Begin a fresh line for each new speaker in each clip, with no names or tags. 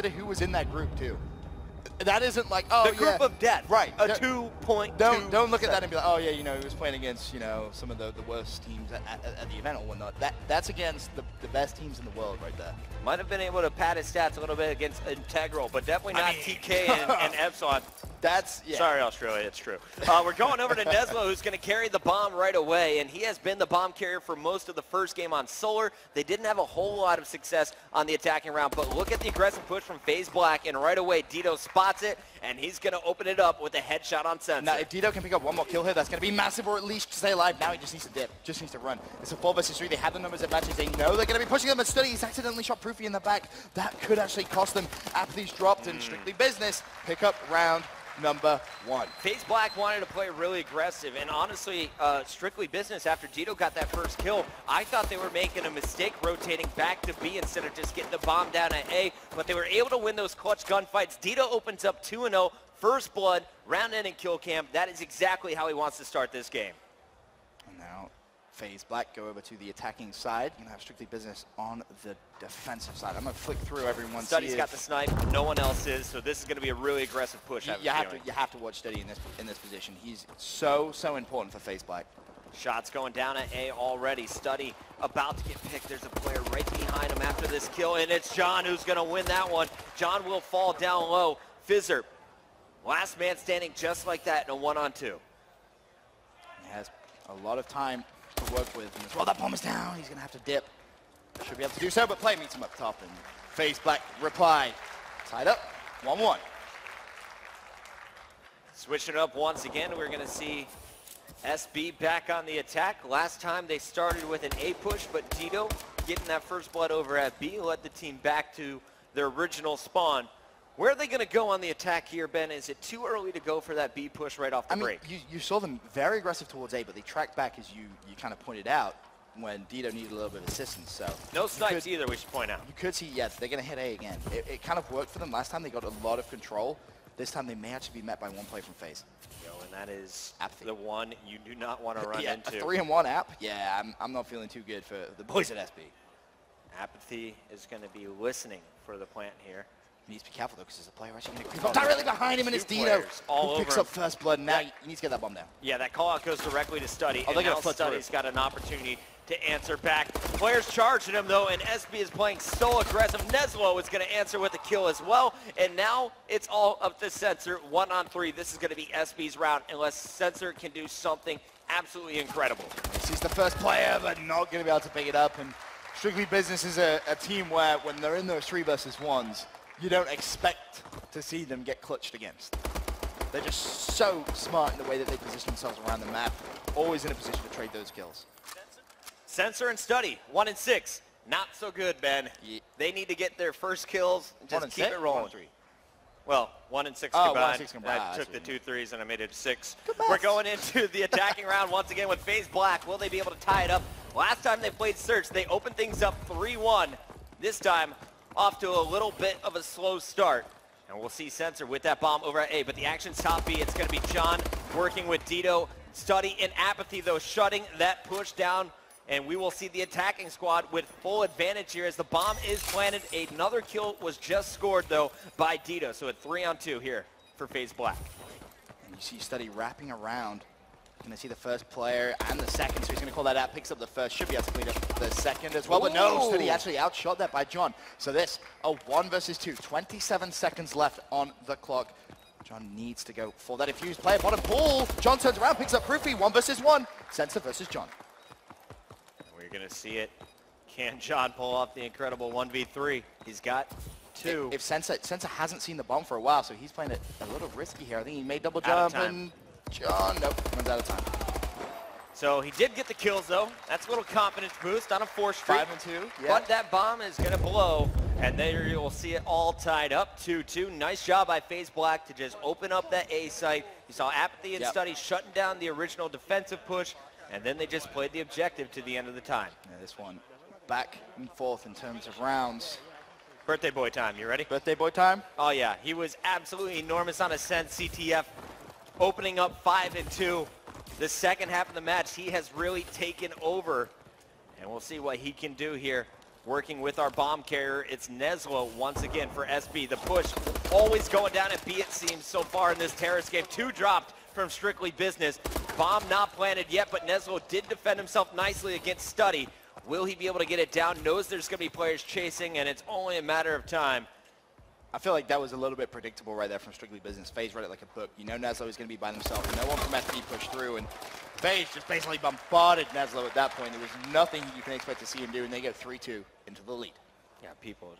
who was in that group too. That isn't like, oh,
the group of death.
Right.
A 2.2.
Don't look at that and be like, oh yeah, you know, he was playing against, you know, some of the worst teams at the event or whatnot. That's against the best teams in the world right there.
Might have been able to pad his stats a little bit against Integral, but definitely not TK and Epsilon.
That's, yeah.
Sorry, Australia, it's true. We're going over to Neslo, who's going to carry the bomb right away, and he has been the bomb carrier for most of the first game on Solar. They didn't have a whole lot of success on the attacking round, but look at the aggressive push from Faze Black, and right away, Dito spots it, and he's going to open it up with a headshot on Sensor.
Now, if Dito can pick up one more kill here, that's going to be massive, or at least stay alive. Now he just needs to dip, just needs to run. It's a 4 versus 3. They have the numbers advantage. They know they're going to be pushing them, but Study, he's accidentally shot Proofy in the back. That could actually cost them. Apathy's dropped, and Strictly Business pick up round number 1.
Faze Black wanted to play really aggressive, and honestly, Strictly Business, after Dito got that first kill, I thought they were making a mistake rotating back to B instead of just getting the bomb down at A, but they were able to win those clutch gunfights. Dito opens up 2-0, first blood, round-ending kill cam. That is exactly how he wants to start this game.
And now Faze Black go over to the attacking side. You're going to have Strictly Business on the defensive side. I'm going to flick through everyone.
Study's got the snipe, no one else is, so this is going to be a really aggressive push.
You have to watch Study in this position. He's so important for Faze Black.
Shots going down at A already. Study about to get picked. There's a player right behind him after this kill, and it's John who's going to win that one. John will fall down low. Fizzer, last man standing just like that in a 1-on-2.
He has a lot of time to work with. And as well, that bomb is down. He's going to have to dip. Should be able to do so, but play meets him up top. And Faze Black reply. Tied up, 1-1.
Switching it up once again, we're going to see SB back on the attack. Last time they started with an A push, but Dito getting that first blood over at B led the team back to their original spawn. Where are they going to go on the attack here, Ben? Is it too early to go for that B push right off the break?
You saw them very aggressive towards A, but they tracked back, as you kind of pointed out, when Dito needed a little bit of assistance. So
no snipes either, we should point out.
You could see, yes, they're going to hit A again. It kind of worked for them. Last time they got a lot of control. This time they may actually be met by one play from Faze.
And that is
Apathy.
The one you do not want to run into.
A 3-1 app? Yeah, I'm not feeling too good for the boys at SB.
Apathy is going to be listening for the plant here.
He needs to be careful, though, because there's a player actually going to creep up directly behind him, and it's Dito who picks up first blood. Now he needs to get that bomb down.
Yeah, that call-out goes directly to Study,
and
now Study's got an opportunity to answer back. Players charging him, though, and SB is playing so aggressive. Neslo is going to answer with a kill as well, and now it's all up to Sensor. 1-on-3. This is going to be SB's round, unless Sensor can do something absolutely incredible.
He's the first player, but not going to be able to pick it up, and Strictly Business is a team where, when they're in those 3 versus 1s, you don't expect to see them get clutched against. They're just so smart in the way that they position themselves around the map, always in a position to trade those kills.
Sensor and Study, 1-6. Not so good, Ben. Yeah. They need to get their first kills and just keep it rolling.
1-3.
Well, 1-6 combined. 1-6 combined. I took the 2 3s and I made it 6. We're going into the attacking round once again with Faze Black. Will they be able to tie it up? Last time they played Search, they opened things up 3-1. This time, off to a little bit of a slow start. And we'll see Sensor with that bomb over at A, but the action's top B. It's going to be John working with Dito. Study in Apathy, though, shutting that push down. And we will see the attacking squad with full advantage here as the bomb is planted. Another kill was just scored, though, by Dito. So a 3-on-2 here for Faze Black.
And you see Study wrapping around. Going to see the first player and the second, so he's going to call that out. Picks up the first, should be able to clean up the second as well. But no, Study actually outshot that by John. So this, a 1 versus 2, 27 seconds left on the clock. John needs to go for that infused player. Bottom pull. John turns around, picks up Proofy. 1 versus 1. Sensor versus John.
We're going to see it. Can John pull off the incredible 1v3? He's got 2.
If Sensor hasn't seen the bomb for a while, so he's playing it a little risky here. I think he made double jump, and John, nope, runs out of time.
So he did get the kills, though. That's a little confidence boost on a 4 streak.
5-2, yeah.
But that bomb is going to blow, and there you will see it all tied up 2-2. Nice job by Faze Black to just open up that A site. You saw Apathy and Study shutting down the original defensive push, and then they just played the objective to the end of the time.
Yeah, this one back and forth in terms of rounds.
Birthday boy time, you ready?
Birthday boy time?
Oh yeah, he was absolutely enormous on Ascent CTF, opening up 5-2. The second half of the match, he has really taken over, and we'll see what he can do here working with our bomb carrier. It's Neslo once again for SB. The push always going down at B, it seems, so far in this Terrace game. 2 dropped from Strictly Business. Bomb not planted yet, but Neslo did defend himself nicely against Study. Will he be able to get it down? Knows there's going to be players chasing, and it's only a matter of time.
I feel like that was a little bit predictable right there from Strictly Business. Faze read it like a book. You know Neslo is going to be by themselves. No one from SB pushed through, and Faze just basically bombarded Neslo at that point. There was nothing you can expect to see him do, and they go 3-2 into the lead.
Yeah, people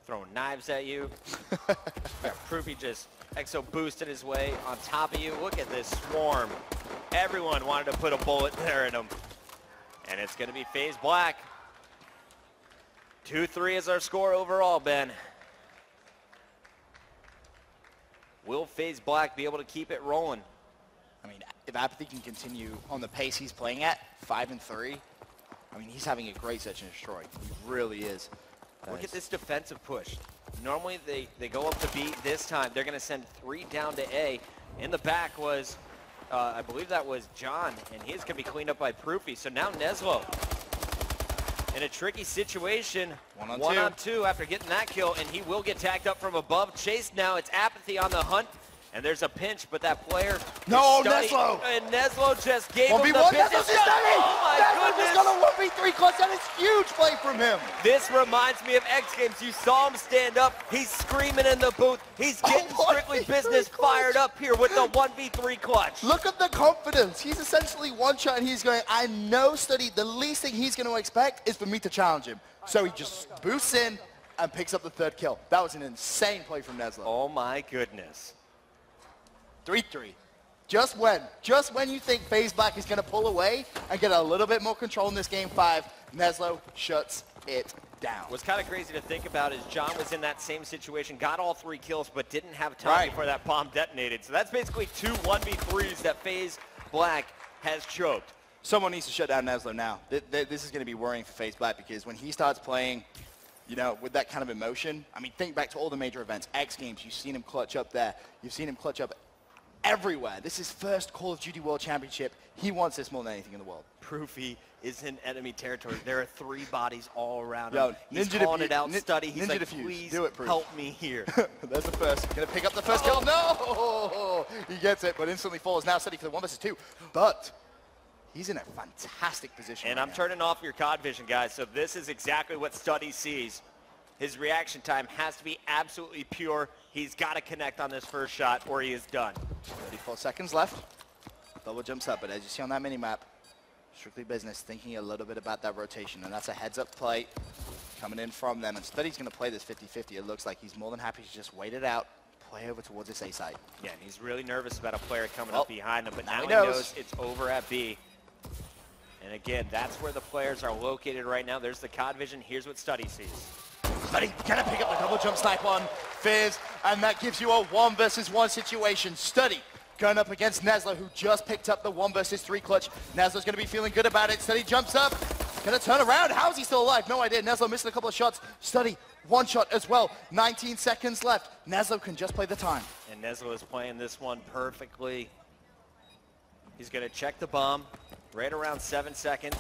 throwing knives at you. Yeah, Proofy just exo boosted his way on top of you. Look at this swarm. Everyone wanted to put a bullet there in him. And it's going to be Faze Black. 2-3 is our score overall, Ben. Will Faze Black be able to keep it rolling?
I mean, if Apathy can continue on the pace he's playing at, 5-3, I mean, he's having a great search and destroy. He really is.
Look at this defensive push. Normally they go up to B. This time they're going to send 3 down to A. In the back was, I believe that was John, and he's going to be cleaned up by Proofy. So now Neslo in a tricky situation. 1 on 2 after getting that kill, and he will get tagged up from above. Chased now. It's Apathy on the hunt. And there's a pinch, but that player...
No, Neslo!
And Neslo just gave him the
business.
Oh my goodness!
Neslo's got a 1v3 clutch. That is huge play from him.
This reminds me of X Games. You saw him stand up. He's screaming in the booth. He's getting Strictly Business fired up here with the 1v3 clutch.
Look at the confidence. He's essentially one shot, and he's going, I know, Study, the least thing he's going to expect is for me to challenge him. So he just boosts in and picks up the 3rd kill. That was an insane play from Neslo.
Oh my goodness.
3-3. Just when you think Faze Black is going to pull away and get a little bit more control in this game 5, Neslo shuts it down.
What's kind of crazy to think about is John was in that same situation, got all 3 kills, but didn't have time before that bomb detonated. So that's basically 2 1v3s that Faze Black has choked.
Someone needs to shut down Neslo now. This is going to be worrying for Faze Black, because when he starts playing, you know, with that kind of emotion, I mean, think back to all the major events, X Games, you've seen him clutch up there. You've seen him clutch up everywhere. This is first Call of Duty World Championship. He wants this more than anything in the world.
Proofy is in enemy territory. There are 3 bodies all around
Yo,
him. He's calling it out, Study. He's
Ninja
like,
defuse.
please
do it, Proof.
help me here.
There's the first. Gonna pick up the first kill. No! He gets it, but instantly falls. Now Study for the 1 versus 2. But he's in a fantastic position.
And
right
I'm
now.
turning off your COD vision, guys. So this is exactly what Study sees. His reaction time has to be absolutely pure. He's got to connect on this first shot or he is done.
34 seconds left. Double jumps up, but as you see on that mini-map, Strictly Business thinking a little bit about that rotation, and that's a heads-up play coming in from them. And Study's going to play this 50-50. It looks like he's more than happy to just wait it out, play over towards this A site.
Yeah, and he's really nervous about a player coming up behind him, but now he
knows.
knows it's over at B. And again, that's where the players are located right now. There's the COD vision. Here's what Study sees.
Study gonna pick up the double jump snipe on Faze, and that gives you a 1 versus 1 situation. Study going up against Neslo, who just picked up the 1 versus 3 clutch. Neslo's gonna be feeling good about it. Study jumps up, gonna turn around. How is he still alive? No idea. Neslo missing a couple of shots. Study, 1 shot as well. 19 seconds left. Neslo can just play the time.
And Neslo is playing this one perfectly. He's gonna check the bomb right around 7 seconds.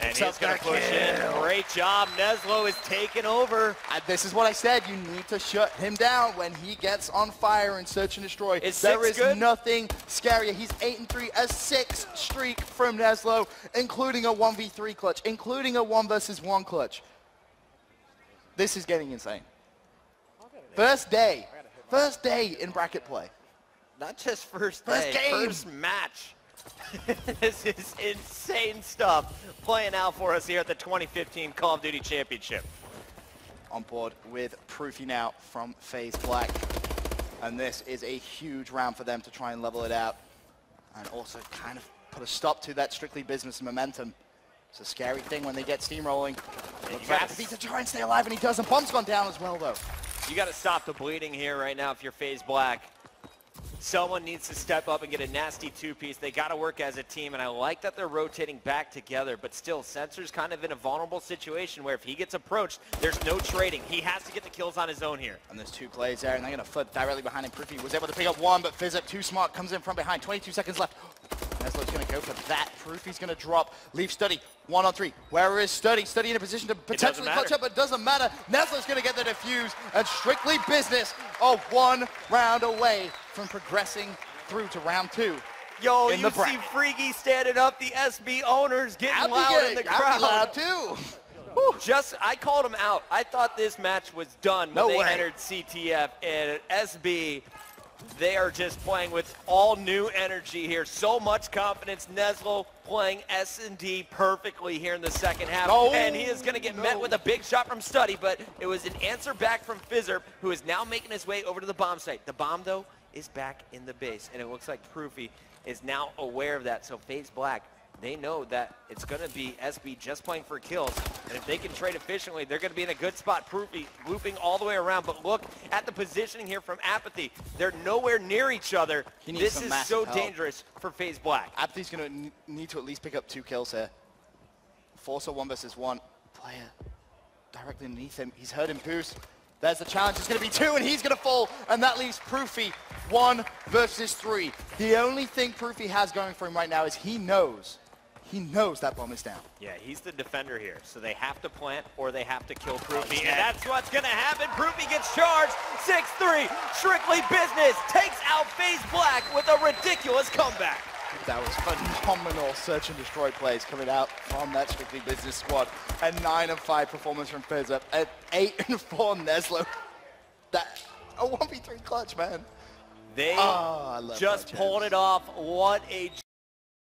And he's going to push in. Great job. Neslo is taking over.
This is what I said. You need to shut him down when he gets on fire and search and destroy.
There is
nothing scarier. He's 8-3, a 6 streak from Neslo, including a 1v3 clutch, including a 1 versus 1 clutch. This is getting insane. First day in bracket play.
Not just first day, first match. This is insane stuff playing out for us here at the 2015 Call of Duty Championship.
On board with Proofy now from Faze Black. And this is a huge round for them to try and level it out. And also kind of put a stop to that Strictly Business momentum. It's a scary thing when they get steamrolling. You got to try and stay alive, and he doesn't. Bomb's gone down as well, though.
You got to stop the bleeding here right now if you're Faze Black. Someone needs to step up and get a nasty 2-piece. They got to work as a team, and I like that they're rotating back together, but still, Sensor's kind of in a vulnerable situation where if he gets approached, there's no trading. He has to get the kills on his own here.
And there's 2 plays there, and they're going to flood directly behind him. Proofy was able to pick up 1, but Fizz up too smart, comes in from behind. 22 seconds left. Neslo's going to go for that. Proofy's going to drop. Leave Study 1-on-3. Where is Study? Study in a position to potentially clutch up, but it doesn't matter. Neslo's going to get the defuse, and Strictly Business are 1 round away from progressing through to round 2.
Yo, you see Freaky standing up, the SB owners getting loud in the crowd.
Loud too.
I called him out. I thought this match was done when they entered CTF, and SB, they are just playing with all new energy here. So much confidence. Neslo playing S&D perfectly here in the second half. And he is going to get met with a big shot from Study, but it was an answer back from Fizzerp, who is now making his way over to the bomb site. The bomb, though, is back in the base, and it looks like Proofy is now aware of that. So Faze Black, they know that it's going to be SB just playing for kills. And if they can trade efficiently, they're going to be in a good spot. Proofy looping all the way around. But look at the positioning here from Apathy. They're nowhere near each other. This is so dangerous for Faze Black.
Apathy's going to need to at least pick up 2 kills here. Force a 1 versus 1 player directly underneath him. He's heard him boost. There's the challenge. It's going to be 2, and he's going to fall. And that leaves Proofy 1 versus 3. The only thing Proofy has going for him right now is he knows that bomb is down.
Yeah, he's the defender here. So they have to plant or they have to kill Proofy. And that's what's going to happen. Proofy gets charged. 6-3. Strictly Business takes out Faze Black with a ridiculous comeback.
That was phenomenal search and destroy plays coming out from that Strictly Business squad. A 9-5 performance from Fizzerp. An 8-4 Neslo. That a 1v3 clutch, man.
They just pulled it off. What a